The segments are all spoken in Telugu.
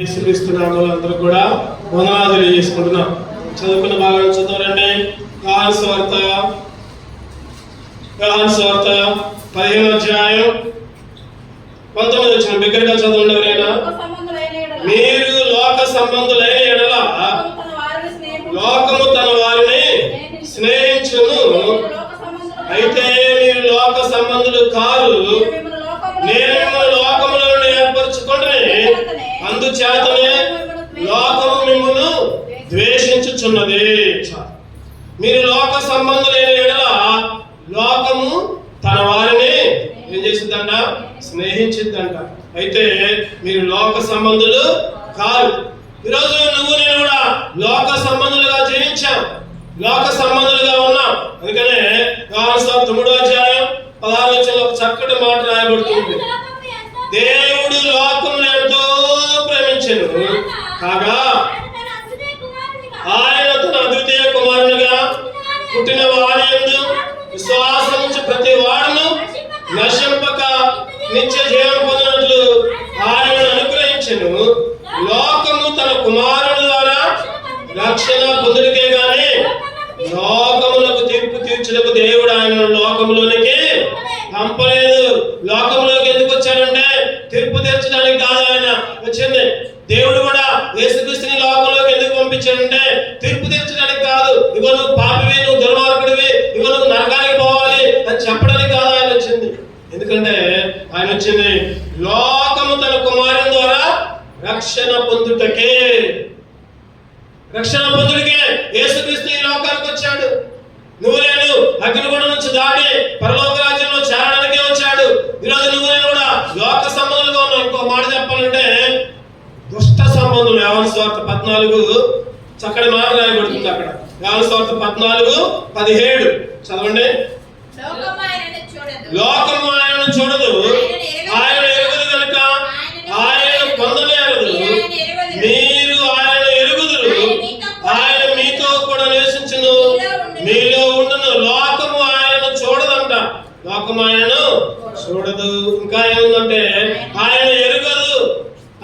యేసుక్రీస్తునామములో అందరూ కూడా వందనాలు తెలియజేసుకుంటున్నాం. చదువుకున్న భాగాన్ని చదవండి. యోహాను సువార్త 15వ అధ్యాయం 19 వచనం బిగ్గరగా చదవండి. ఎవరైనా మీరు లోక సంబంధులైన ఎడల లోకము తన వారిని స్నేహించును, అయితే మీరు లోక సంబంధులు కారు, నేను మిమ్మల్ని లోకములో నుండి ఏర్పరచుకొని అందుచేతనే లోకము మిమ్మల్ని ద్వేషించుచున్నది. మీరు లోక సంబంధులైన ఎడల లోకము తన వారిని ఏం చేసిందంట? స్నేహించిందంట. అయితే మీరు లోక సంబంధులు కాదు. ఈరోజు నువ్వు నేను కూడా లోక సంబంధులుగా జీవించాం, లోక సంబంధులుగా ఉన్నాం. అందుకనే యోహాను సువార్త 3వ అధ్యాయం 16వ వచనంలో ఒక చక్కటి మాట రాయబడుతుంది. దేవుడు లోకమును ఎంతో ప్రేమించెను కాగా ఆయన తన అద్వితీయ కుమారునిగా పుట్టిన వారి యందు విశ్వాసముంచు ప్రతి వాడును నశింపక నిత్య జీవం పొందినట్లు ఆయనను అనుగ్రహించెను. లోకము తన కుమారుని ద్వారా రక్షణ పొందుడికే గాని లోకములకు తీర్పు తీర్చుటకు దేవుడు ఆయనను లోకములోనికి పంపలేదు. లోకంలోకి ఎందుకు వచ్చాడంటే తీర్పు తీర్చడానికి కాదు ఆయన వచ్చింది. దేవుడు కూడా యేసుక్రీస్తుని లోకంలోకి ఎందుకు పంపించాడంటే తీర్పు తీర్చడానికి కాదు. ఇగో నువ్వు పాపివి, నువ్వు దుర్మార్గుడివి, ఇగో నువ్వు నరకానికి పోవాలి అని చెప్పడానికి కాదు ఆయన వచ్చింది. ఎందుకంటే ఆయన వచ్చింది లోకము తన కుమారుని ద్వారా రక్షణ పొందుటకే. రక్షణ పొందుడికే యేసుక్రీస్తు ఈ లోకానికి వచ్చాడు. నువ్వు నేను అగ్నిగుండం నుంచి దాటి పరలోక రాజ్యంలో చేరడానికే వచ్చాడు. ఈరోజు నువ్వు నేను కూడా లోక సంబంధులుగా ఉన్నాం. ఇంకో మాట చెప్పాలంటే దుష్ట సంబంధులు. యోహాను సువార్త 14 చక్కటి మాట రాయబడుతుంది అక్కడ. యోహాను సువార్త 14:17 చదవండి. లోకము ఆయనను చూడదు, ఆయన ఎరుగుదు కనుక ఆయన పొందలేరదు. మీరు ఆయన ఎరుగుదురు, ఆయన మీతో కూడా నివసించును, మీలో ఉండును. లోకము ఆయనను చూడదంట. లోకము ఆయనను చూడదు. ఇంకా ఏముందంటే ఆయన ఎరుగదు,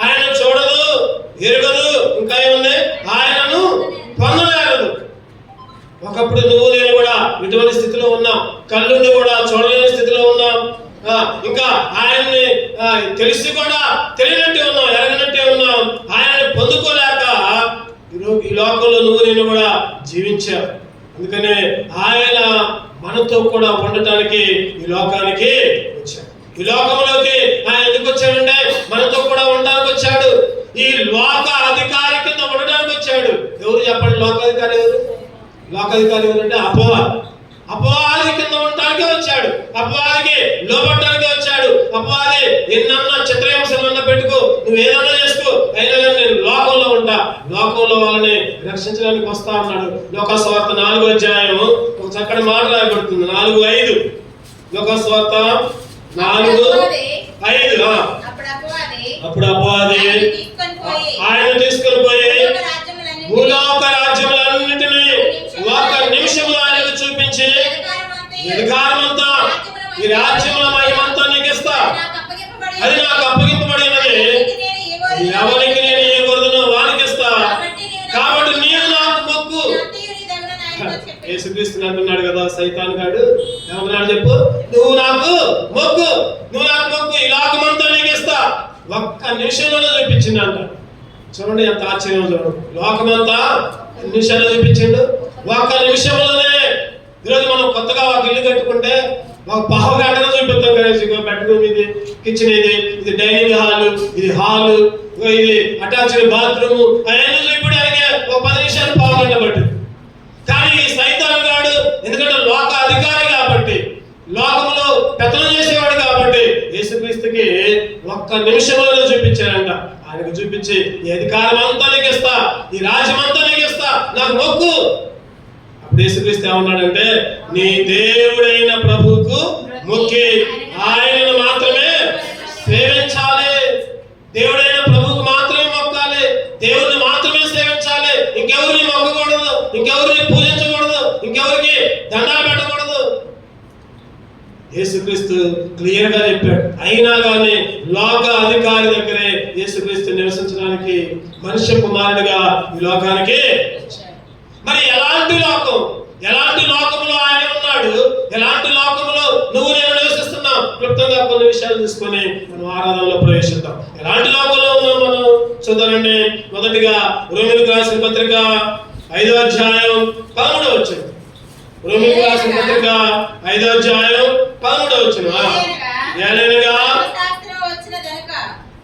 ఆయన చూడదు, ఎరుగదు. ఇంకా ఏముంది? ఆయనను పొందలేరదు. ఒకప్పుడు నువ్వు నేను కూడా ఇటువంటి స్థితిలో ఉన్నాం. కళ్ళుండి కూడా చూడలేని స్థితిలో ఉన్నాం. ఇంకా ఆయన్ని తెలిసి కూడా తెలియనట్టే ఉన్నాం, ఎరగనట్టే ఉన్నాం. ఆయన్ని పొందుకోలేక ఈ లోకంలో నువ్వు నేను కూడా జీవించావు. అందుకనే ఆయన మనతో కూడా ఉండటానికి ఈ లోకానికి వచ్చాడు. ఈ లోకంలోకి ఆయన ఎందుకు వచ్చాడంటే మనతో కూడా ఉండడానికి వచ్చాడు. ఈ లోక అధికారి కింద ఉండడానికి వచ్చాడు. ఎవరు చెప్పండి? లోకాధికారి ఎవరు? లోకాధికారి ఎవరంటే అపవాది. అపవాది కింద ఉండటానికి వచ్చాడు. అపవాదికి లోపడటానికి వచ్చాడు. అపవాది ఎన్నన్నా చిత్రహింసలన్నా పెట్టుకో, నువ్వు ఏదన్నా చేసుకో, అయినా కానీ నేను లోకంలో ఉంటా, లోకంలో వాళ్ళని రక్షించడానికి వస్తా అన్నాడు. యోహాను సువార్త 4వ అధ్యాయం ఒక చక్కటి మాట రాయబడుతుంది. 4:5 యోహాను సువార్త 4:5. అప్పుడు అపవాది ఆయన తీసుకొని పోయి భూలోక రాజ్యములన్నిటినీ ఒక నిమిషంలో ఆయనకు చూపించి, అధికారమంతా ఈ రాజ్యముల మహిమంతా నీకు ఇస్తా, అది నాకు అప్పగింపబడినది, ఎవరికి నేను ఏ కొరదనో వానికి ఇస్తా, కాబట్టి నీవు నాకు మొక్కు. యేసుక్రీస్తు అంటున్నాడు కదా సైతాన్ గాడు, ఏమన్నాడు చెప్పు? నువ్వు నాకు మొక్కు, నువ్వు నాకు మొక్కు, ఈ లోకమంతా నీకు ఇస్తా. ఒక్క నిమిషంలో చూపించిందంట. చూడండి ఎంత ఆశ్చర్యం. చూడండి, లోకమంతా నిమిషాలు చూపించిండు. ఒక్క నిమిషంలోనే. ఈరోజు మనం కొత్తగా ఒక ఇల్లు కట్టుకుంటే ఒక పావు గంటలో చూపిస్తాం కదా. బెడ్రూమ్ ఇది, కిచెన్ ఇది డైనింగ్ హాల్, ఇది హాల్, ఇది అటాచ్డ్ బాత్రూమ్, అవన్నీ చూపించడానికి ఒక 10 నిమిషాలు పావు గంట పట్టింది. కానీ ఈ సైతాన్ గాడు ఎందుకంటే లోక అధికారి కాబట్టి, లోకంలో పెత్తనం చేసేవాడు కాబట్టి యేసుక్రీస్తుకి ఒక్క నిమిషంలో చూపించాడంట. ఆయనకు చూపించి ఈ అధికారం అంతా నీకు ఇస్తా, ఈ రాజ్యం అంతా నీకు ఇస్తా, నాకు మొక్కు. అప్పుడు యేసుక్రీస్తు ఏమన్నాడంటే నీ దేవుడైన ప్రభువుకు మొక్కి ఆయనను మాత్రమే సేవించాలి. దేవుడైన ప్రభువుకు మాత్రమే మొక్కాలి, దేవుడిని మాత్రమే సేవించాలి. ఇంకెవరిని మొక్కకూడదు, ఇంకెవరిని పూజించకూడదు, ఇంకెవరికి దండాలు పెట్టకూడదు. యేసుక్రీస్తు క్లియర్ గా చెప్పాడు. అయినా కానీ లోక అధికారి దగ్గరే యేసుక్రీస్తు నివసించడానికి మనుష్య కుమారుడిగా ఈ లోకానికి. మరి ఎలాంటి లోకం, ఎలాంటి లోకములో ఆయన ఉన్నాడు, ఎలాంటి లోకములో నువ్వు నేను నివసిస్తున్నాం? క్లుప్తంగా కొన్ని విషయాలు తీసుకొని మనం ఆరాధనలో ప్రవేశిద్దాం. ఎలాంటి లోకంలో ఉన్నాం మనం చూద్దామండి. మొదటిగా రోమీయులకు రాసిన పత్రిక 5వ అధ్యాయం 11వ వచనం. రోమీయులకు రాసిన పత్రిక 5వ అధ్యాయం 11వ వచనం. ఏలైనగా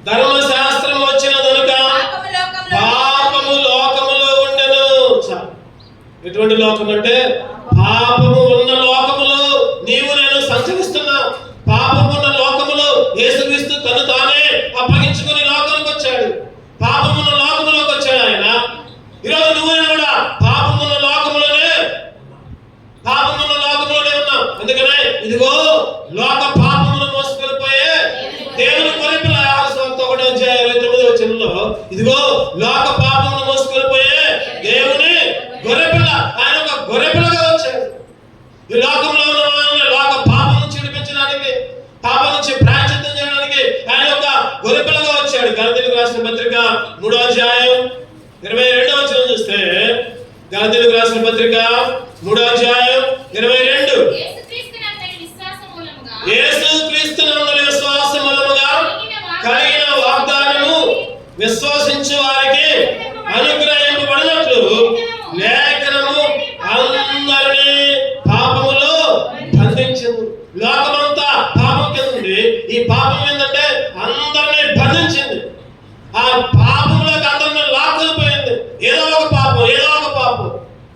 ధర్మశాస్త్రం వచ్చిన దనుక పాపము లోకములో ఉండెను. ఎటువంటి లోకం అంటే పాపము ఉన్న లోకములో నీవు నేను సంచరిస్తున్నా. పాపము ఉన్న లోకములో యేసుక్రీస్తు తను తానే అప్పగించుకుని లోకానికి వచ్చాడు. పాపమున్న లోకములోకి వచ్చాడు ఆయన. ఈరోజు నువ్వు నేను కూడా పాపమున్న లోకములోనే ఉన్నాం. అందుకనే ఇదిగో లోక పాపమును మోసుకెళ్ళిపోయే దేవుని గొర్రెపిల్ల. 1 అధ్యాయం 29వ వచనంలో ఇదిగో లోక పాపమును మోసుకెళ్ళిపోయే దేవుని గొర్రెపిల్ల. ఆయన ఒక గొర్రెపిల్లగా వచ్చాడు. ఈ లోకంలో ఉన్న వాళ్ళని లోక పాపం నుంచి విడిపించడానికి, పాపం నుంచి ప్రాయశ్చిత్తం చేయడానికి ఆయన ఒక గొర్రెపిల్లగా వచ్చాడు. గలతీయులకు రాసిన పత్రిక 3వ అధ్యాయం 22వ వచనం చూస్తే, గలతీయులకు రాసిన పత్రిక 3వ అధ్యాయం 22, యేసుక్రీస్తునందు విశ్వాస మూలముగా కలిగిన వాగ్దానము విశ్వసించు వారికి అనుగ్రహింపబడినట్లు లేఖనము అందరినీ పాపములో బంధించింది. లోకమంతా పాపం కింద ఉంది. ఈ పాపం ఏంటంటే అందరినీ బంధించింది. ఆ పాపంలోకి అందరినీ లాక్కుపోయింది. ఏదో ఒక పాపం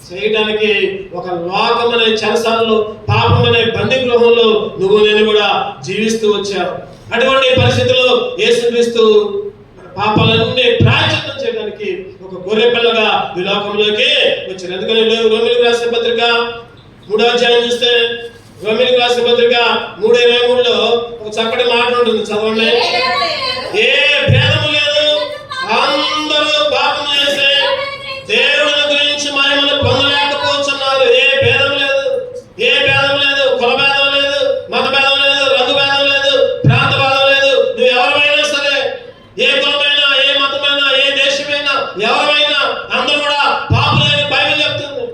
చేయడానికి ఒక లోకం అనే చెరసాలలో, పాపం అనే బందీ గృహంలో నువ్వు నేను కూడా జీవిస్తూ వచ్చావు. అటువంటి పరిస్థితుల్లో యేసుక్రీస్తు పాపాలన్నీ ప్రాయశ్చిత్తం చేయడానికి ఒక గొర్రె పిల్లగా ఈ లోకంలోకి వచ్చారు. ఎందుకని రోమీయులకు రాసిన పత్రిక 3వ అధ్యాయం చూస్తే, రోమీయులకు రాసిన పత్రిక 3:23లో ఒక చక్కటి మాట ఉంటుంది, చదవండి. ఏ భేదము లేదు, అందరూ పాపం చేసి దేవుని గురించి మహిమను పొందలేకపోతున్నారు. ఏ భేదం లేదు, కుల భేదం లేదు, మత భేదం లేదు, రంగు భేదం లేదు, ప్రాంత భేదం లేదు. నువ్వు ఎవరైనా సరే, ఏ కులమైనా, ఏ మతమైనా, ఏ దేశమైనా, ఎవరైనా అందరూ కూడా పాపులని బైబిల్ చెప్తుంది.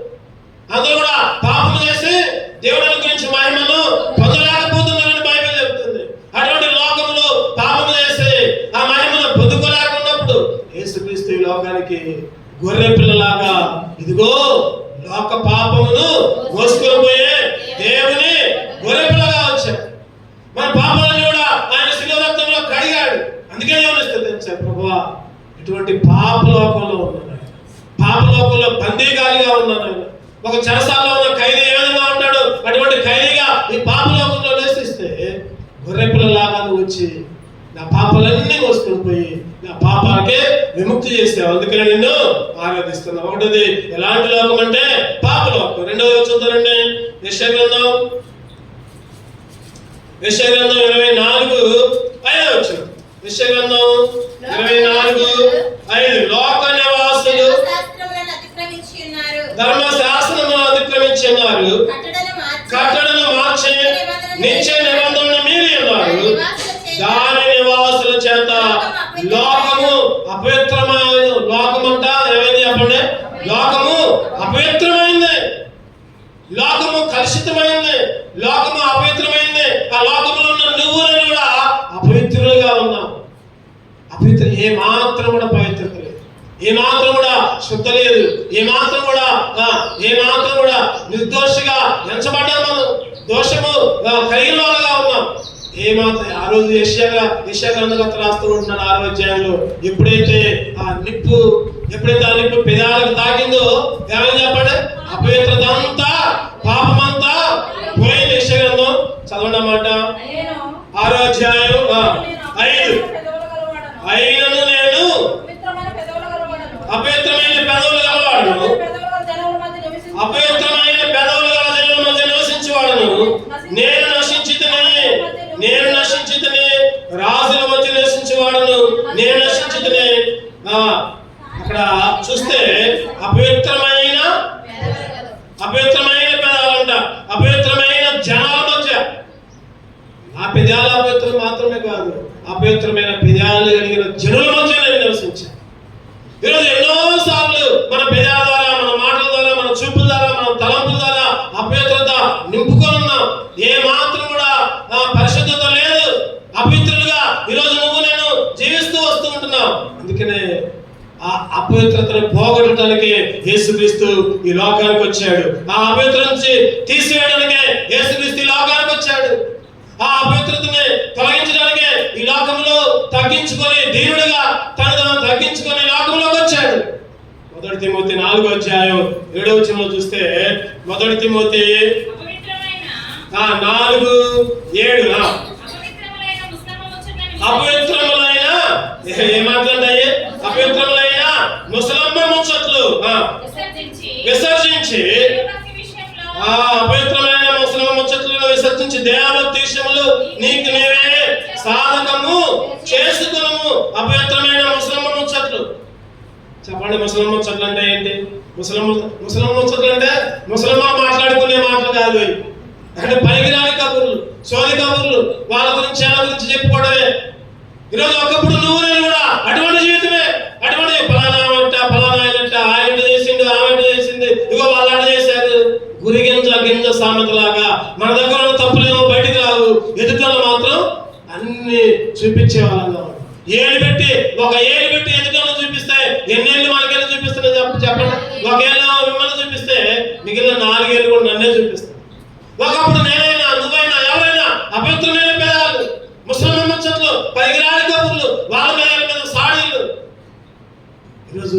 అందరూ కూడా పాపం చేసి దేవుని గురించి మహిమను పొందలేకపోతున్నారని బైబిల్ చెప్తుంది. అటువంటి లోకంలో పాపం చేసి ఆ మహిమను పొందుకోలేకున్నప్పుడు యేసుక్రీస్తు ఈ లోకానికి గొర్రె పిల్లలాగా ఇదిగో లోక పాపమును మోసుకొని పోయే దేవుని గొర్రె పిల్లగా వచ్చాడు. మన పాపాలను కూడా ఆయన శిలువ రక్తంలో కడిగాడు. అందుకే స్తుతించారు, ప్రభువా ఇటువంటి పాప లోకంలో ఉన్నాను, పాప లోకంలో బందీగాలిగా ఉన్నాను. ఒక చెరసాలలో ఉన్న ఖైదీ ఏ విధంగా ఉంటాడు, అటువంటి ఖైదీగా ఈ పాప లోకంలో నివసిస్తే గొర్రె పిల్లలాగా నువ్వు వచ్చి నా పాపాలన్నీ మోసుకొని పోయి నా పాపాలకే విముక్తి చేసావు. అందుకని నిన్ను ఆరాధిస్తున్నా. ఒకటిది ఎలాంటి లోకం అంటే పాప లోకం. రెండవది చూద్దారండి, యెషయా గ్రంథం 24:5 వచనం. యెషయా గ్రంథం 24:5 లోక నివాసులు ధర్మశాస్త్రమును అతిక్రమించి ఉన్నారు, కట్టడను మార్చి నిత్య నిబంధనను మీరి ఉన్నారు. దాని నివాసుల చేత లోకము అపవిత్రమైన లోకమంట ఏమైంది చెప్పండి? లోకము అపవిత్రమైంది, లోకము కలుషితమైంది, లోకము అపవిత్రమైంది. ఆ లోకములో ఉన్న నువ్వు నేను కూడా అపవిత్రులుగా ఉన్నావు. అపవిత్ర ఏ మాత్రం కూడా పవిత్రత లేదు, ఏ మాత్రం కూడా శుద్ధ లేదు, ఏ మాత్రం కూడా నిర్దోషిగా ఎంచబడ్డా మనం దోషము కలిగిన వాళ్ళగా ఉన్నాం. ఏమాత్రం ఆ రోజు యెషయా గ్రంథకర్త రాస్తూ ఉంటున్నాడు 6వ అధ్యాయంలో, ఎప్పుడైతే ఆ నిప్పు పెదాలకు తాకిందో ఏమని చెప్పండి? అపవిత్రత అంతా, పాపమంతా పోయింది. యెషయా గ్రంథం చదవండి అన్నమాట. 6వ అధ్యాయం 5. అయినను నేను అపవిత్రమైన పెదవులు గలవాడును, అపవిత్రమైన పెదవులు గల జనుల మధ్య నివసించేవాడును. నేను నశించితిని, రాజుల మధ్య నివసించేవాడును నేను నశించితిని. అక్కడ చూస్తే అపవిత్రమైన పెదాలంట, అపవిత్రమైన జనాల మధ్య ఆ పెదాల అపవిత్రం మాత్రమే కాదు, అపవిత్రమైన పెదాలు కలిగిన జనుల మధ్య నేను నివసించాను. ఈరోజు ఎన్నోసార్లు మన పెదాల ద్వారా, మన మాటల ద్వారా, మన చూపుల ద్వారా, మన తలంపుల ద్వారా అపవిత్రత నింపుకొని ఉన్నాం. ఏ మాత్రం కూడా పరిశుద్ధత లేదు, అపవిత్రులుగా ఈరోజు నువ్వు నేను జీవిస్తూ వస్తూ ఉంటున్నావు. అందుకనే ఆ అపవిత్రతను పోగొట్టడానికి యేసుక్రీస్తు ఈ లోకానికి వచ్చాడు. ఆ అపవిత్రత నుంచి తీసివేయడానికే యేసుక్రీస్తు ఈ లోకానికి వచ్చాడు. ఆ అపవిత్రతని తొలగించడానికే ఈ లోకంలో తగ్గించుకొని, దీనుడిగా తను తగ్గించుకొని లోకంలోకి వచ్చాడు. 1 తిమోతి 4:7 చూస్తే 1 తిమోతి 4:7 అపవిత్రములైన ఏమాట్లాడాయి? అపవిత్రములైన ముసలమ్మ ముచ్చట్లు విసర్జించి, అపవిత్రమైన ముసలమ్మ ముచ్చట్లను విసర్జించి దేవభక్తి విషయములు నీకు నీవే సాధకము చేసుకునము. అపవిత్రమైన ముసలమ్మ ముచ్చట్లు. చెప్పండి, ముసలమ్మ ముచ్చట్లు అంటే ఏంటి? ముసలమ్మ ముచ్చట్లు అంటే ముసలమ్మ మాట్లాడుకునే మాటలు కాదు. అంటే పనికిరాని కబుర్లు, సోది కబుర్లు, వాళ్ళ గురించి ఎలా గురించి చెప్పుకోవడమే. ఈరోజు ఒకప్పుడు నువ్వు నేను కూడా అటువంటి జీవితమే. అటువంటి ఫలానా అయినట్ట, ఆయన చేసిండు, ఆమె చేసింది, ఇగో వాళ్ళు చేశారు. గింజ సామెతలాగా మన దగ్గర తప్పులేమో బయటికి రావు, ఎదుటలో మాత్రం అన్ని చూపించే వాళ్ళంగా. ఏళ్ళు పెట్టి ఎదుటలో చూపిస్తే ఎన్నేళ్ళు మనకేళ్ళు చూపిస్తున్నాయి చెప్పండి. ఒకేళ్ళ మిమ్మల్ని చూపిస్తే మిగిలిన 4 ఏళ్ళు కూడా నన్నే చూపిస్తాను. ఒకప్పుడు నేనైనా, నువ్వైనా, ఎవరైనా అపవిత్రమైన పేదాలు, ముసలి ముచ్చట్లు, పనికిరాని కబుర్లు, వాళ్ళ మీద సాడీలు. ఈరోజు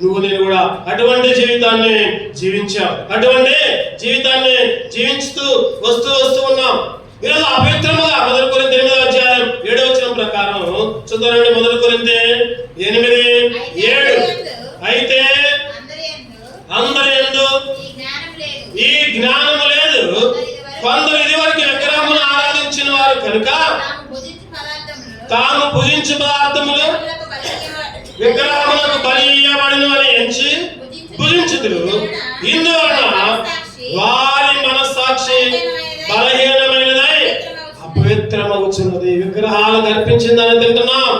నువ్వు నేను కూడా అటువంటి జీవితాన్ని జీవించాం. అటువంటి జీవితాన్ని జీవించుతూ వస్తూ ఉన్నాం. ఈరోజు అపవిత్రముగా 1 కొరింథీ 8:7 ప్రకారం చూద్దామండి. 1 కొరింథీ 8:7 అయితే అందరి యందు ఈ జ్ఞానము లేదు, కొందరు ఇదివరకు విగ్రహమును ఆరాధించిన వారు కనుక తాము భుజించు పదార్థములు విగ్రహములకు బలి ఇయ్యబడిన అని ఎంచి భుజించుదురు. ఇందువలన వారి మనస్సాక్షి బలహీనమైనదై అపవిత్రమగుచున్నది. విగ్రహాలు కల్పించిందని తింటున్నాం.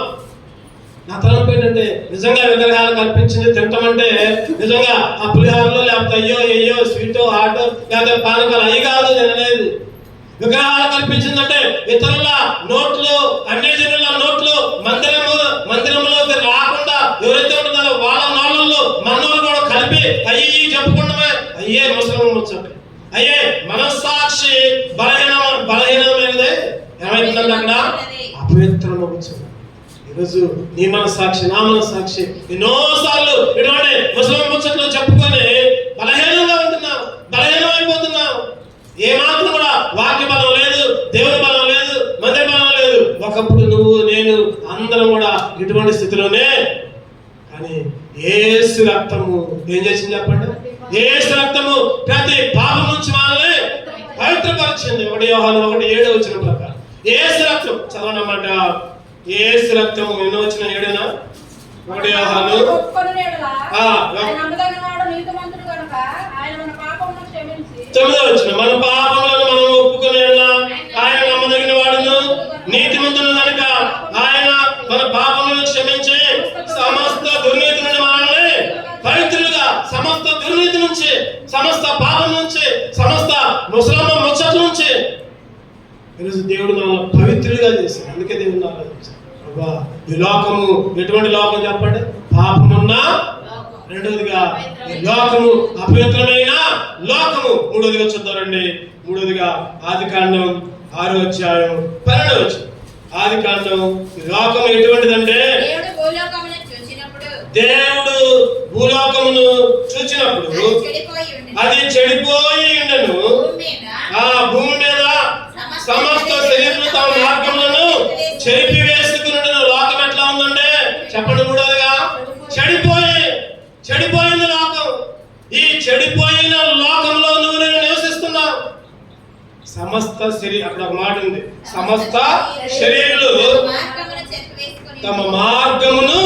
నా తలంపు ఏంటంటే, నిజంగా విగ్రహాలు కల్పించింది తింటామంటే నిజంగా ఆ పులిహారలో లేకపోతే అయ్యో స్వీటో హాటో లేకపోతే పానకాలు అవి కాదు తినలేదు. విగ్రహాలు కల్పించిందంటే ఇతరుల నోట్లు, అన్ని జనుల నోట్లు మందిరంలోకి రాకుండా ఎవరైతే ఉంటున్నారో వాళ్ళ నోళ్ళల్లో మన్నోళ్ళు కూడా కలిపి అయ్యి చెప్పుకుంటామే. అయ్యే ముసలి ముచ్చట, అయ్యే మనస్సాక్షి బలహీనమైనదే ఏమైతుందంటే అక్కడ అపవిత్రమవుతుంది. ఈరోజు నీ మనస్సాక్షి, నా మనస్సాక్షి ఎన్నోసార్లు ఇటువంటి ముసలి ముచ్చట్లు చెప్పుకొని బలహీనంగా ఉంటున్నాం, బలహీనమైపోతున్నాం. ఏమాత్రం కూడా వాక్య బలం లేదు, దేవుని బలం లేదు, మందిర బలం లేదు. ఒకప్పుడు నువ్వు నేను అందరం కూడా ఇటువంటి స్థితిలోనే. కానీ యేసు రక్తము ఏం చేసింది చెప్పండి? యేసు రక్తము ప్రతి పాపం నుంచి మనల్ని పవిత్రపరిచింది. 1 యోహాను 1:7 ప్రకారం యేసు రక్తం చదవనమాట. యేసు రక్తము ఎన్నో వచ్చిన 7 1 యోహాను 9 మన పాపములను మనం ఒప్పుకునేలా ఆయన నమ్మదగిన వాడును నీతిమంతుడు కనుక ఆయన మన పాపములను క్షమించి సమస్త దుర్నీతి నుండి మనల్ని పవిత్రులుగా, సమస్త దుర్నీతి నుంచి, సమస్త పాపం నుంచి, సమస్త ముసలమ్మ ముచ్చట్ల నుంచి ఈరోజు దేవుడు మనల్ని పవిత్రులుగా చేశాడు. అందుకే దేవుడు ఆలోచించాడు, ఈ లోకము ఎటువంటి లోకం చెప్పండి? పాపమున్న, రెండవదిగా ఈ లోకము అపవిత్రమైన లోకము. మూడవదిగా చూద్దామండి. మూడవదిగా ఆదికాండం 6:12. ఆదికాండం లోకం ఎటువంటిదంటే, దేవుడు భూలోకమును చూచినప్పుడు అది చెడిపోయి ఉండను. ఆ భూమి మీద సమస్త శరీరం తమ మార్గములను చెరిపివేసుకున్న లోకం ఎట్లా ఉందంటే చెప్పండి. మూడవదిగా చెడిపోయింది లోకం. ఈ చెడిపోయిన లోకంలో నువ్వు నేను నివసిస్తున్నావు. సమస్త శరీరం, అక్కడ ఒక మాట ఉంది, సమస్త శరీరులు తమ మార్గమును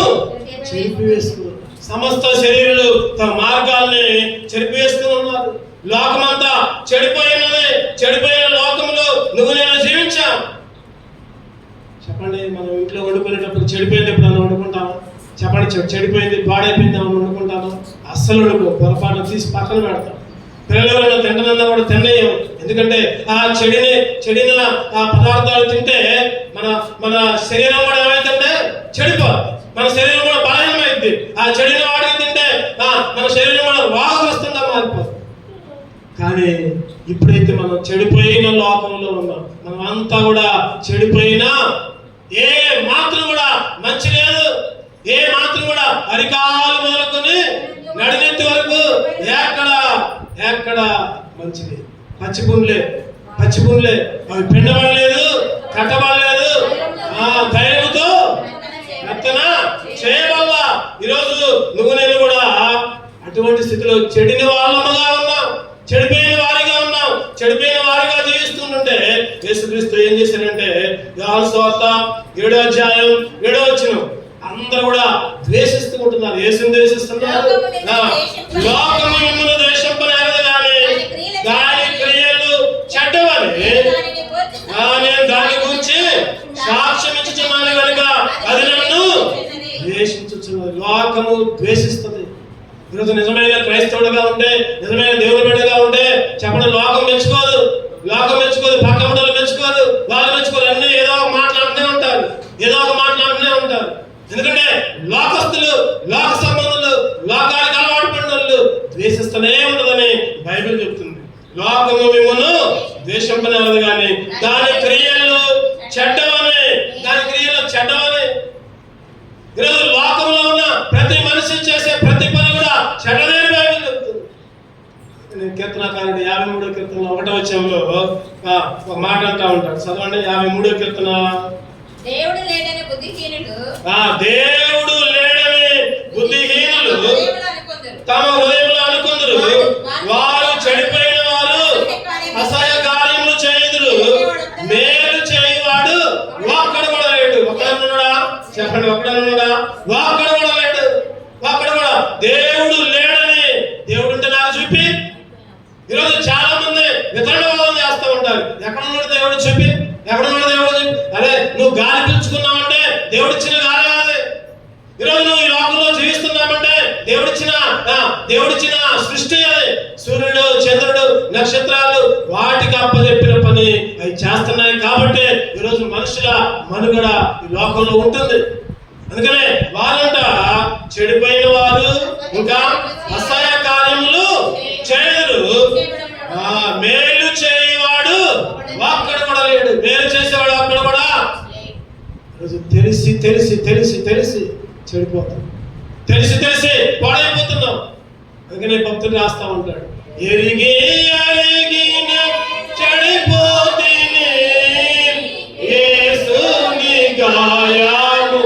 చెరిపివేసుకున్నారు. సమస్త శరీరులు తమ మార్గాల్ని చెరిపివేసుకుని ఉన్నారు. లోకమంతా చెడిపోయినది. చెడిపోయిన లోకంలో నువ్వు నేను జీవించాం. చెప్పండి, మనం ఇంట్లో వండుకునేటప్పుడు చెడిపోయింది ఎప్పుడన్నా వండుకుంటాము? చెప్పండి, చెడిపోయింది పాడైపోయింది అని వండుకుంటాము? అస్సలు వండుకో, పొరపాటు తీసి పక్కన పెడతాం. పిల్లలు ఎవరైనా తింటనన్నా కూడా తినేయం. ఎందుకంటే ఆ చెడిన ఆ పదార్థాలు తింటే మన శరీరం కూడా ఏమైతుంటే చెడిపోతుంది, మన శరీరం కూడా బలహీనమైంది. ఆ చెడిన వాడికి తింటే మన శరీరం కూడా రోగగ్రస్తంగా మారిపోతుంది. కానీ ఇప్పుడైతే మనం చెడిపోయిన లోకంలో ఉన్నాం, మనం అంతా కూడా చెడిపోయినా ఏ మాత్రం కూడా మంచి లేదు, ఏ మాత్రం కూడా అరికాలు మొదలుకొని నడినెత్తి వరకు ఎక్కడ మంచిది. పచ్చి భూములే అవి పిండబడలేదు, కట్టబడలేదు, ధైర్యంతో రత్తన చేయవల్ల ఈరోజు నేను కూడా అటువంటి స్థితిలో చెడిన వాళ్ళముగా ఉన్నాం, చెడిపోయిన వారిగా ఉన్నాం, చెడిపోయిన వారిగా జీవిస్తుంటే యేసుక్రీస్తు ఏం చేశారంటే యోహాను సువార్త 7వ అధ్యాయం 7వ వచనం అందరూ కూడా ద్వేషిస్తూ ఉంటున్నారు. యేసుని ద్వేషిస్తున్నారు. లోకము మిమ్మును ద్వేషింపనేరదు గాని దాని క్రియలు చెడ్డవని నేను దాని గురించి సాక్ష్యం ఇచ్చుచున్నాను కనుక అది నన్ను ద్వేషించుచున్నది. లోకము ద్వేషిస్తుంది. ఈరోజు నిజమైన క్రైస్తవుడుగా ఉంటే, నిజమైన దేవుని బిడ్డగా ఉంటే చెప్పండి, లోకం మెచ్చుకోదు, పక్కబిడ్డలు మెచ్చుకోదు, వాళ్ళు మెచ్చుకోరు. అన్నీ ఏదో ఒక మాట్లాడుతూనే ఉంటారు. ఎందుకంటే లోకస్తులు, లోక సంబంధులు, లోకానికి అలవాటు పడినోళ్ళు ద్వేషిస్తూనే ఉంటుందని బైబిల్ చెప్తుంది. లోకము మిమ్మును ద్వేషింపనేరదు కానీ దాని క్రియలు చెడ్డవని. ఈరోజు లోకంలో ఉన్న ప్రతి మనిషి చేసే ప్రతి పని కూడా చెడ్డదని బైబిల్ చెప్తుంది. కీర్తనకారుడు 53వ కీర్తనలో 1వ వచనంలో ఒక మాట అంటా ఉంటాడు. చదవండి, 53వ కీర్తన. దేవుడు లేడని బుద్ధిహీనులు తమ హృదయంలో అనుకొందురు, వారు చెడిపోయిన వారు అసహ్య కార్యములు చేయుదురు, మేలు చేయువాడు ఒక్కడు కూడా లేడు. ఒక్కడనున్నాడా? చెప్పండి, ఒక్కడనున్నాడా? ఒక్కడు కూడా లేడు. దేవుడు లేడని, దేవుడు ఉంటే నాకు చూపి. ఈరోజు చాలా మంది వితరణవాదం చేస్తూ ఉంటారు. ఎక్కడున్నాడు దేవుడు చూపి, అరే నువ్వు గాలి పీల్చుకున్నావంటే దేవుడిచ్చిన గాలి అది. ఈరోజు నువ్వు ఈ లోకంలో జీవిస్తున్నామంటే దేవుడిచ్చిన సృష్టి అది. సూర్యుడు, చంద్రుడు, నక్షత్రాలు వాటికి అప్పచెప్పిన పని అవి చేస్తున్నాయి. కాబట్టి ఈరోజు మనుషుల మనుగడ ఈ లోకంలో ఉంటుంది. అందుకనే వారంట చెడిపోయిన వారు, ఇంకా అసహ్య కార్యములు చేయుదురు, మేలు చేయవాడు ఒక్కడు కూడా లేడు. మేలు చేసేవాడు ఒక్కడు కూడా. తెలిసి చెడిపోతాం, తెలిసి పాడైపోతున్నాం. అందుకనే భక్తుడు రాస్తా ఉంటాడు, ఎరిగి చెడిపోతేనే యేసుని గాయము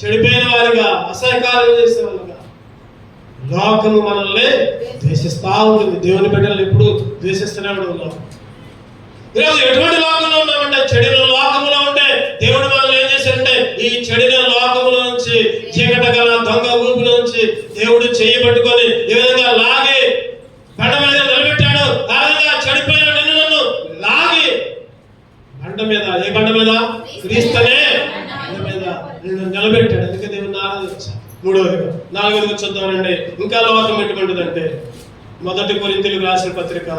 చెడిపోయిన వారిగా, అసహ్యకార్యం చేసే వాళ్ళగా లోకము మనల్ని ద్వేషిస్తా ఉంటుంది. దేవుని బిడ్డలు ఎప్పుడు ద్వేషిస్తూనే ఉంటుంది. ఈరోజు ఎటువంటి లోకంలో ఉన్నామంటే చెడిన లోకంలో ఉంటే దేవుడు మనల్ని ఏం చేశాడంటే ఈ చెడిన లోకముల నుంచి, చీకట గల దొంగ ఊపిలో నుంచి దేవుడు చేయబట్టుకొని ఏ విధంగా లాగి బండ మీద నిలబెట్టాడు, ఆ విధంగా చెడిపోయిన నిన్ను నన్ను నిన్ను నిలబెట్టాడు. అందుకే దేవుని ఆరాధించాలి. నాలుగోదిగా చూద్దామండి. ఇంకా లోకం ఎటువంటిదంటే మొదటి కొరింథీయులకు రాసిన పత్రిక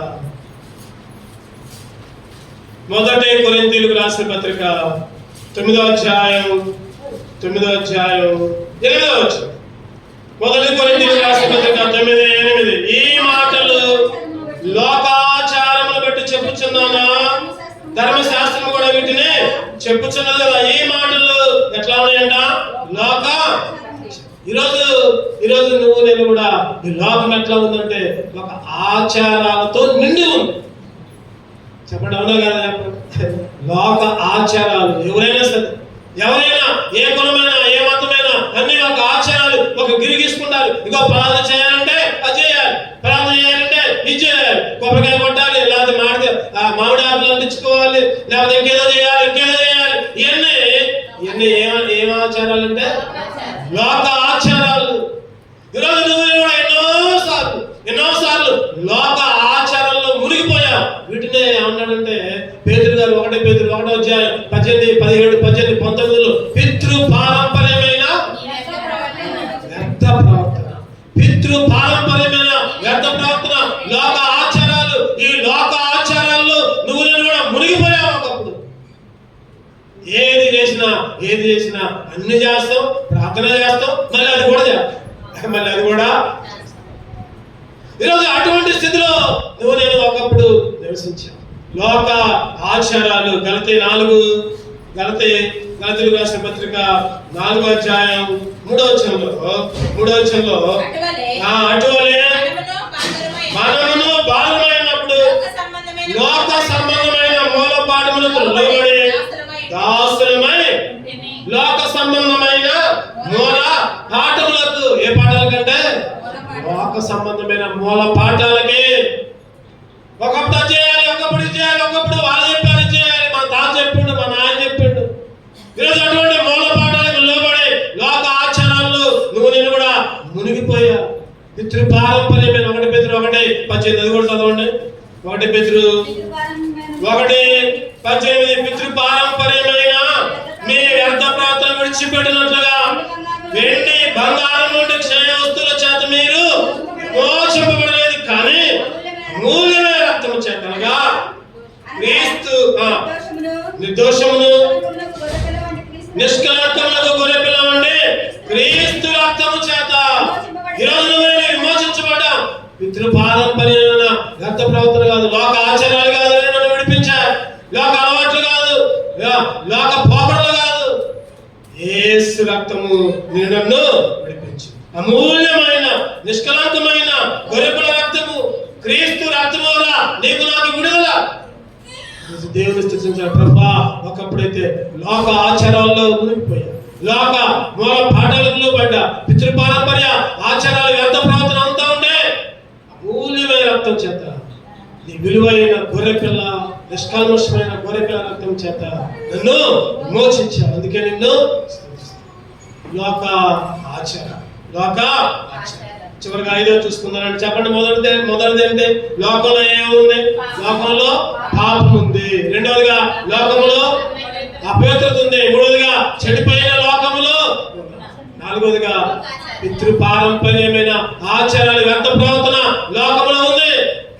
9వ అధ్యాయం 8వ వచనం. మొదటి కొరింథీయులకు రాసిన పత్రిక 9:8. ఈ మాటలు లోకాచారమును బట్టి చెప్పుచున్నానా? ధర్మశాస్త్రం కూడా వీటిని చెప్పుచున్నది కదా. ఈ మాటలు ఎట్లా ఉన్నాయంట? లోక. ఈరోజు నువ్వు నేను కూడా ఈ లోకం ఎట్లా ఉందంటే ఒక ఆచారాలతో నిండి ఉంది. చెప్పండి, అవునా కదా? లోక ఆచారాలు. ఎవరైనా ఏ కులమైనా ఏ మతమైనా అన్ని ఒక ఆచారాలు, ఒక గిరి గీసుకుంటారు. ఇగో ప్రార్థన చేయాలంటే అది చేయాలి, ప్రార్థన చేయాలంటే ఇది చేయాలి, కొబ్బరికాయ కొట్టాలి, లేకపోతే మామిడి ఆకులు అంటించుకోవాలి, లేకపోతే ఇంకేదో చేయాలి. ఇవన్నీ ఏం ఆచారాలు అంటే లోక ఆచారాలు. ఈరోజు నువ్వు కూడా ఎన్నోసార్లు లోక ఆచారాల్లో మునిగిపోయావు. వీటినే ఏమన్నాడంటే పేతురు గారు 1 పేతురు 1వ అధ్యాయం 18, 17, 18, 19 పితృ పారంపర్యమైన వ్యర్థ ప్రవర్తన, లోక ఆచారాలు. ఈ లోక ఆచారాల్లో నువ్వు నేను కూడా మునిగిపోయావు. ఒకప్పుడు ఏది చేసినా అన్ని చేస్తాం, ప్రార్థన చేస్తాం, మళ్ళీ అది కూడా ఈరోజు అటువంటి స్థితిలో నువ్వు నేను ఒకప్పుడు నివసించావు. లోక ఆచారాలు. గలతీయులకు రాసిన పత్రిక 4వ అధ్యాయం 3వ వచనంలో అటువలే మనమును బాలురైనప్పుడు లోక సంబంధమైన మూలపాఠములకు లోబడి దాసులమై లోక సంబంధమైన మూల పాఠములకు. ఏ పాఠాల కంటే? లోక సంబంధమైన మూల పాఠాలకి. ఒకప్పుడు చేయాలి, ఒకప్పుడు వాళ్ళు చెప్పారు చేయాలి, మా తాత చెప్పిండు, మా నాయన చెప్పిండు. ఈరోజు అటువంటి మూల పాఠాలకు లోబడి లోక ఆచారాల్లో నువ్వు నేను కూడా మునిగిపోయా. పితృ పారంపర్యమైన 1 పేతురు 1:18. అది కూడా చదవండి. 1 పేతురు 1:18. పితృ పారంపర్యమైన మీ వ్యర్థ ప్రార్థన విడిచిపెట్టినట్లుగా వెండి బంగారం నుండి క్షయ వస్తువుల చేత మీరు మోసపడలేదు, కానీ మూల్యమైన రక్తము చేతనగా క్రీస్తు నిర్దోషమును నిష్కళంకములకు గొర్రెపిల్ల వంటి క్రీస్తు రక్తము చేత ఈరోజు నువ్వు విమోచించబడ్డావు. పితృ పారంపర్యమైన వ్యర్థ ప్రవర్తన కాదు, లోక ఆచారాలు కాదు నన్ను విడిపించారు, లోక అలవాట్లు కాదు, లోక పోకడలు కాదు. యేసు రక్తము నన్ను విడిపించు. అమూల్యమైన నిష్కలంకమైన గొర్రెపిల్ల రక్తము, క్రీస్తు రక్తము వల్ల నీకు నాకు విడుదల. దేవుని స్తుతించాలి. ప్రభా, ఒకప్పుడైతే లోక ఆచారాల్లో మునిగిపోయా, లోక మూల పాఠాలలో పడ్డా, పితృ పారంపర్య ఆచారాలు వ్యర్థ ప్రవర్తన అంతా ఉండే అమూల్యమైన రక్తం చేత నీ విలువైన గొర్రెపిల్ల, నిష్కల్మషమైన గొర్రెపిల్ల రక్తం చేత నన్ను విమోచించావు. అందుకే నిన్ను లోక ఆచారం. చివరిగా 5వ చూసుకుందానండి. చెప్పండి. మొదటిది ఏంటి? లోకంలో ఏముంది? లోకంలో పాపం ఉంది. రెండవదిగా లోకంలో అపవిత్రత ఉంది. మూడవదిగా చెడిపోయిన లోకములో. నాలుగవదిగా పితృ పారంపర్యమైన ఆచారాలు వ్యర్థ ప్రవర్తన లోకంలో ఉంది.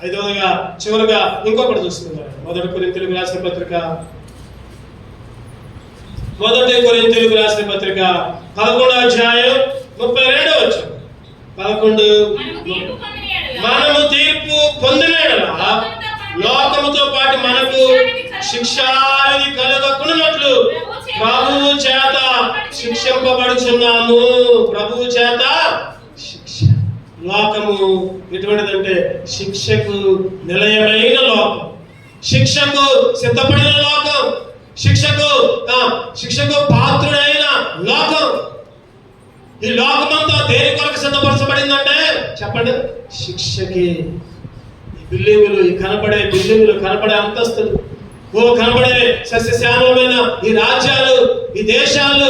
5వదిగా చివరిగా ఇంకొకటి చూసుకుందాం. 1 కొరింథీయులకు రాసిన పత్రిక 11వ అధ్యాయం 32వ వచనం. 11 మనము తీర్పు పొందిన యెడల లోకముతో పాటు మనకు శిక్షావిధి కలుగకున్నట్లు ప్రభువు చేత శిక్షింపబడుచున్నాము. ప్రభువు చేత శిక్ష. లోకము ఎటువంటిదంటే శిక్షకు నిలయమైన లోకం, శిక్షకు సిద్ధపడిన లోకం, శిక్షకు పాత్రుడైన లోకం. ఈ లోకమంతా దేని కొరకు సిద్ధపరచబడిందంటే చెప్పండి, శిక్షకి. ఈ బిల్డింగులు, ఈ కనపడే బిల్డింగులు, కనపడే అంతస్తులు, కనపడే సస్యశ్యామలమైన ఈ రాజ్యాలు, ఈ దేశాలు.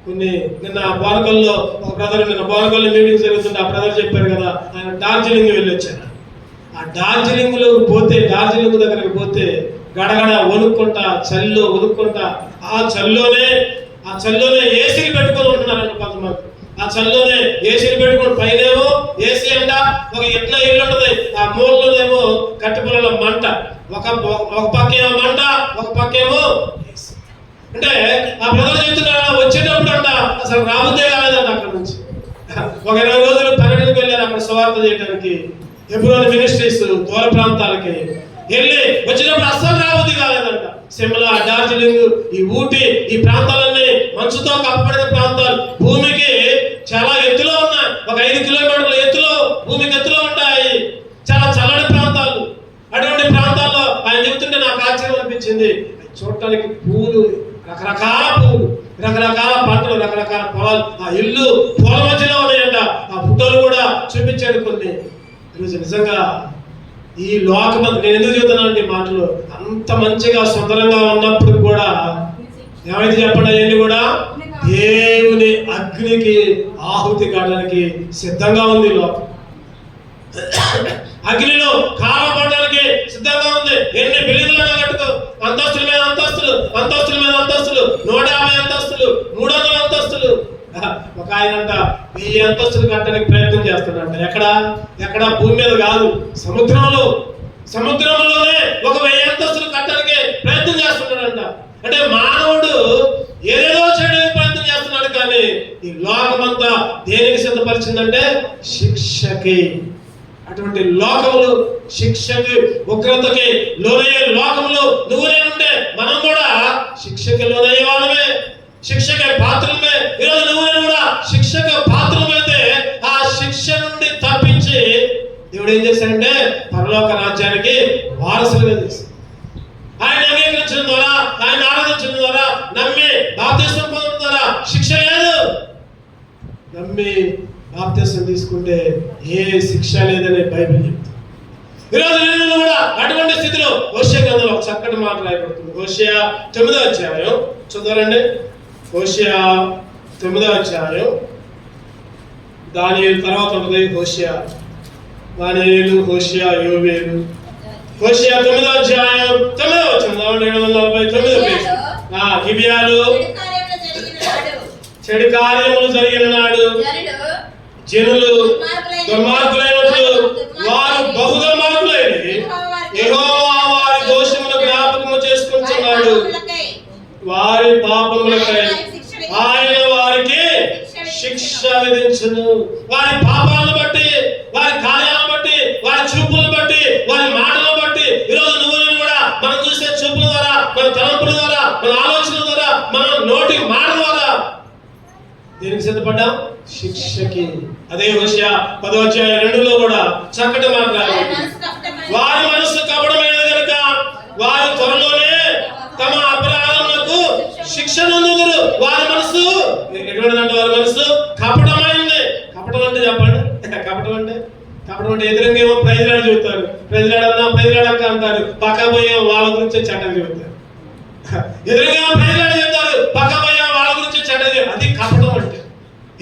కొన్ని నిన్న బోనకల్లో ఒక బ్రదర్, నిన్న బోనకల్లో మీటింగ్ జరుగుతుంటే ఆ బ్రదర్ చెప్పారు కదా, ఆయన డార్జిలింగ్ వెళ్ళొచ్చారు. ఆ డార్జిలింగ్ దగ్గరికి పోతే గడగడ వణుక్కుంటా, చలిలో వణుక్కుంటా, ఆ చలిలోనే ఆ ఆ చలిలోనే ఏసీలు పెట్టుకొని ఉంటున్నారంట కొంతమంది. ఆ చలిలోనే ఏసీలు పెట్టుకుని పైనేమో ఏసీ అంట, ఒక ఎట్లా ఇల్లు ఉంటది, ఆ మూలలోనేమో కట్టెపుల్ల మంట, ఒక పక్కేమో మంట, ఒక పక్కేమో ఏసీ. అంటే ఆ బ్రదర్ చెప్తున్నాడు, వచ్చేటప్పుడు అంట అసలు రాబుద్దే కాలేదంట అక్కడ నుంచి. ఒక 20 రోజులు పర్యటనకు వెళ్ళారు అక్కడ సువార్త చేయడానికి, హెబ్రోన్ మినిస్ట్రీస్ దూర ప్రాంతాలకి వెళ్ళి వచ్చినప్పుడు అస్సలు రాబుద్ది కాలేదంట. సిమ్లా, డార్జిలింగ్, ఈ ఊటీ, ఈ ప్రాంతాలన్నీ మంచుతో కప్పబడిన ప్రాంతాలు, భూమికి చాలా ఎత్తులో ఉన్నాయి. ఒక 5 కిలోమీటర్ల ఎత్తులో, భూమికి ఎత్తులో ఉంటాయి. చాలా చల్లటి ప్రాంతాలు. అటువంటి ప్రాంతాల్లో ఆయన చెబుతుంటే నాకు ఆశ్చర్యం అనిపించింది. చూడటానికి పూలు, రకరకాల పూలు, రకరకాల పంటలు, రకరకాల పొలాలు, ఆ ఇల్లు పూల మధ్యలో ఉన్నాయంట. ఆ ఫోటోలు కూడా చూపించాడు కొన్ని. ఈరోజు నిజంగా ఈ లోకమంతా, నేను ఎందుకు చెబుతున్నానండి మాటలు, అంత మంచిగా సుందరంగా ఉన్నప్పుడు కూడా ఏమైతే చెప్పండి, అవన్నీ కూడా దేవుని అగ్నికి ఆహుతి కావడానికి సిద్ధంగా ఉంది లోకం. అగ్నిలో కాలపడడానికి సిద్ధంగా ఉంది. ఎన్ని బిల్డింగ్లను కట్టుకో, అంతస్తుల మీద అంతస్తులు, అంతస్తుల మీద అంతస్తులు, 150 అంతస్తులు, 300 అంతస్తులు. ఒక ఆయన అంట 1000 అంతస్తులు కట్టడానికి ప్రయత్నం చేస్తున్నాడంట. ఎక్కడ భూమి మీద కాదు, సముద్రంలోనే ఒక 1000 అంతస్తులు కట్టడానికి ప్రయత్నం చేస్తున్నాడంట. అంటే మానవుడు ఏదేదో చేయడానికి ప్రయత్నం చేస్తున్నాడు, కానీ ఈ లోకమంతా దేనికి సిద్ధపరిచిందంటే శిక్షకి. అటువంటి లోకములు, శిక్షకి, ఉగ్రతకి లోనయ్యే లోకములు నువ్వు నేనుంటే మనం కూడా శిక్షకి లోనయ్యే వాళ్ళమే, శిక్షకి పాత్రలమే. ఈరోజు నువ్వు నేను కూడా శిక్షకు పాత్రలమైతే ఆ శిక్ష నుండి తప్పించి దేవుడు ఏం చేశాడంటే పరలోక రాజ్యానికి వారసులుగా చేశాడు. ఆయన అంగీకరించడం ద్వారా, ఆయన ఆరాధించడం ద్వారా, నమ్మి బాప్తిస్మం పొందడం ద్వారా శిక్ష లేదు. నమ్మి బాప్తిస్మం తీసుకుంటే ఏ శిక్ష లేదని బైబిల్ చెప్తుంది. ఈరోజు నేను కూడా అటువంటి స్థితిలో హోషేయ గ్రంథంలో ఒక చక్కటి మాట రాయబడుతుంది. హోషేయ 9వ అధ్యాయం చదవండి. హోషేయ 9వ అధ్యాయం, దానియేలు తర్వాత ఉన్నది హోషేయ, దానియేలు, హోషేయ, యోవేలు. హోషేయ 9వ అధ్యాయం 9వ వచనం, 749వ పేజీ. గిబియాలో చెడు కార్యములు జరిగిన నాడు జనులు దుర్మార్గులైనట్లు వారు బహు దుర్మార్గులైనవి, యెహోవా వారి దోషమును జ్ఞాపకము చేసుకుంటున్నాడు. వారి పాపములకై ఆయన వారికి శిక్ష విధించును. వారి పాపాలను బట్టి, వారి కార్యాలను బట్టి, వారి చూపులను బట్టి, వారి మాటలను బట్టి ఈరోజు నువ్వు నేను కూడా మనం చూసే చూపుల ద్వారా, మన తలంపుల ద్వారా, మన ఆలోచన ద్వారా, మన నోటి మాట ద్వారా దేనికి సిద్ధపడ్డాం? శిక్షకి. అదే హోషేయ 10వ అధ్యాయం 2లో కూడా చక్కటి మాట్లాడారు. వారి మనసు కపటమైనది కనుక వారు త్వరలోనే తమ అపరాధములకు శిక్ష నొందుదురు. వారి మనసు ఎటువంటిదంటే, వారి మనసు కపటమైంది. కపటం అంటే చెప్పండి, కపటం అంటే ఎదురంగా ఏమో ప్రైజ్లాడు చెబుతారు, ప్రైజ్లాడన్నా ప్రైజ్లాడక్క అంటారు, పక్క పోయే వాళ్ళ గురించి చట్టం చెబుతారు. ఎదురుగా ప్రైజ్లాడు చెబుతారు, పక్క పోయే వాళ్ళ గురించి చట్టం చెబుతారు. అది కపటం అంటే.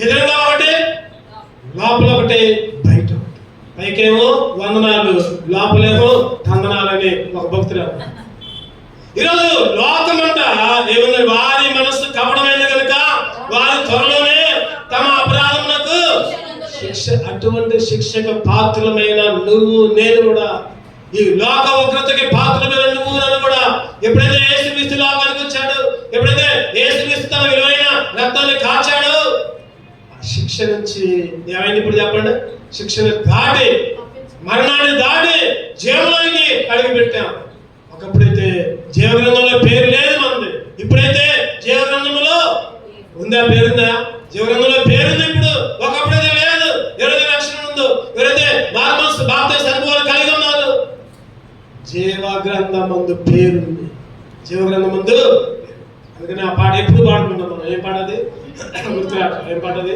ఎదురుగా ఒకటి, లోపల ఒకటి, బయట ఒకటి. పైకేమో వందనాలు, లోపలేమో తందనాలని ఒక భక్తుడు. ఈరోజు లోకమంతా ఏమన్నా, వారి మనస్సు కపటమైంది కనుక వారి త్వరలోనే తమ అపరాధములకు శిక్ష. అటువంటి శిక్షకు పాత్రమైన నువ్వు నేను కూడా, ఈ లోక ఉగ్రతకి పాత్రమైన నువ్వు నన్ను కూడా, ఎప్పుడైతే యేసుక్రీస్తు లోకానికి వచ్చాడు, ఎప్పుడైతే యేసుక్రీస్తు తన విలువైన రక్తాన్ని కాచాడు, శిక్ష నుంచి ఏమైంది ఇప్పుడు చెప్పండి? శిక్షను దాటి, మరణాన్ని దాటి జీవంలోకి అడుగు పెట్టాం. ఒకప్పుడైతే జీవగ్రంథంలో పేరు లేదు మనది, ఇప్పుడైతే జీవగ్రంథంలో ఉందా? పేరుందా? జీవగ్రంథంలో పేరుంది ఇప్పుడు, ఒకప్పుడైతే లేదు. ఎవరైతే రక్షణ ఉందో, ఎవరైతే మార్మల్స్ బాప్తిస్మ అనుభవాలు కలిగి ఉన్నారు, జీవగ్రంథం ముందు పేరుంది. జీవగ్రంథం ముందు. అందుకని ఆ పాట ఎప్పుడు పాడుకుంటాం మనం. ఏం పాటది? గుర్తురాట. ఏం పాటది?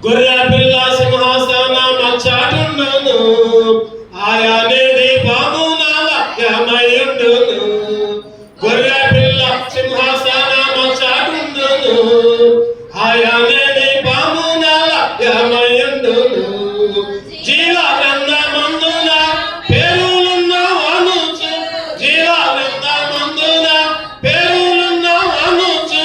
గొర్రె పిల్ల సింహాసనం చాటుండును, ఆయనే దీపమునమయుండును. గొర్రె పిల్ల సింహాసనం చాటుండును, ఆయనే దీపమునమయుండును. జీవ గ్రంథమందున పేరులున్న వనుచు, జీవ గ్రంథమందున పేరులున్న వనుచు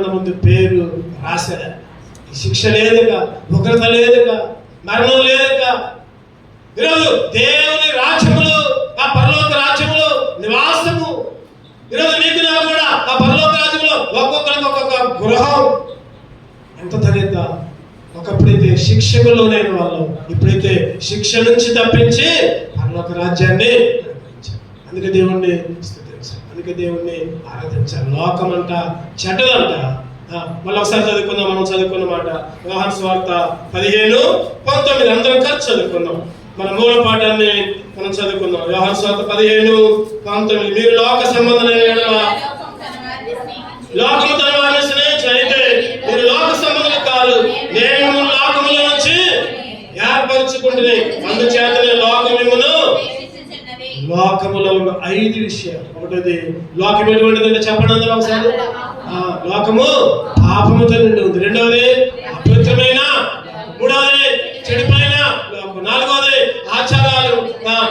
గ్రంథం ముందు పేరు రాశాడు. శిక్ష లేదుగా, ఉగ్రత లేదుగా, మరణం లేదుగా. ఈరోజు దేవుని రాజ్యములు, ఆ పరలోక రాజ్యములు నివాసము. ఈరోజు నీకు నా కూడా ఆ పరలోక రాజ్యంలో ఒక్కొక్కరికి ఒక్కొక్క గృహం. ఎంత ధన్యత! ఒకప్పుడైతే శిక్షకులోనైన వాళ్ళు ఇప్పుడైతే శిక్ష నుంచి తప్పించి పరలోక రాజ్యాన్ని అనుభవించారు. అందుకే దేవుణ్ణి స్తుతించాలి, అందుకే దేవుణ్ణి ఆరాధించాలి. లోకం అంట చెడ్డదంట. మళ్ళీ ఒకసారి చదువుకుందాం. మనం చదువుకున్న మాట యోహాను సువార్త 15:19 అందరం కలిసి చదువుకుందాం. మన మూల పాఠాన్ని మనం చదువుకుందాం. యోహాను సువార్త 15:19 మీరు లోక సంబంధమైన లోకము తన వారిని స్నేహితులైతే మీరు లోక సంబంధులు కాదు, నేను లోకముల నుంచి ఏర్పరచుకుంటున్నాయి. అందుచేతనే లోకం మిమ్మును లోకములో 5 విషయాలు. ఒకటిది లోకం ఎటువంటిదంటే చెప్పండి అందరూ ఒకసారి. లోకము పాపముతో నిండి ఉంది. రెండవది అపవిత్రమైన, మూడవది చెడిపోయిన లోకం, నాలుగవది ఆచారాలు,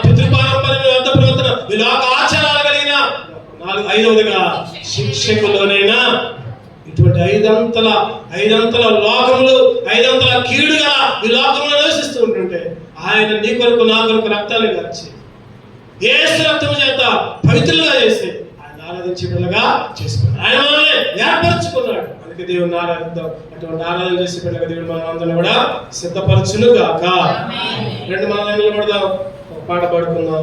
పితృపారంపర్యం, వద్ద ప్రవర్తన, ఈ లోక ఆచారాలు కలిగిన, ఐదవదిగా శిక్షకులోనైనా. ఇటువంటి ఐదంతల లోకములు, ఐదంతల కీడుగా ఈ లోకంలో నివసిస్తూ ఉంటుంటే ఆయన నీ కొరకు నా కొరకు రక్తాన్ని కార్చి యేసు రక్తము చేత పవిత్రులుగా చేసి ఆయన ఆరాధించే పిల్లగా చేసుకున్నాడు. ఆయన మనల్ని ఏర్పరచుకున్నాడు. అందుకే దేవుని ఆరాధిద్దాం. అటువంటి ఆరాధన చేసే పిల్లగా దేవుడు మన అందరిని కూడా సిద్ధపరచును గాక. రెండు మనం నిలబడదాం, పాట పాడుకుందాం.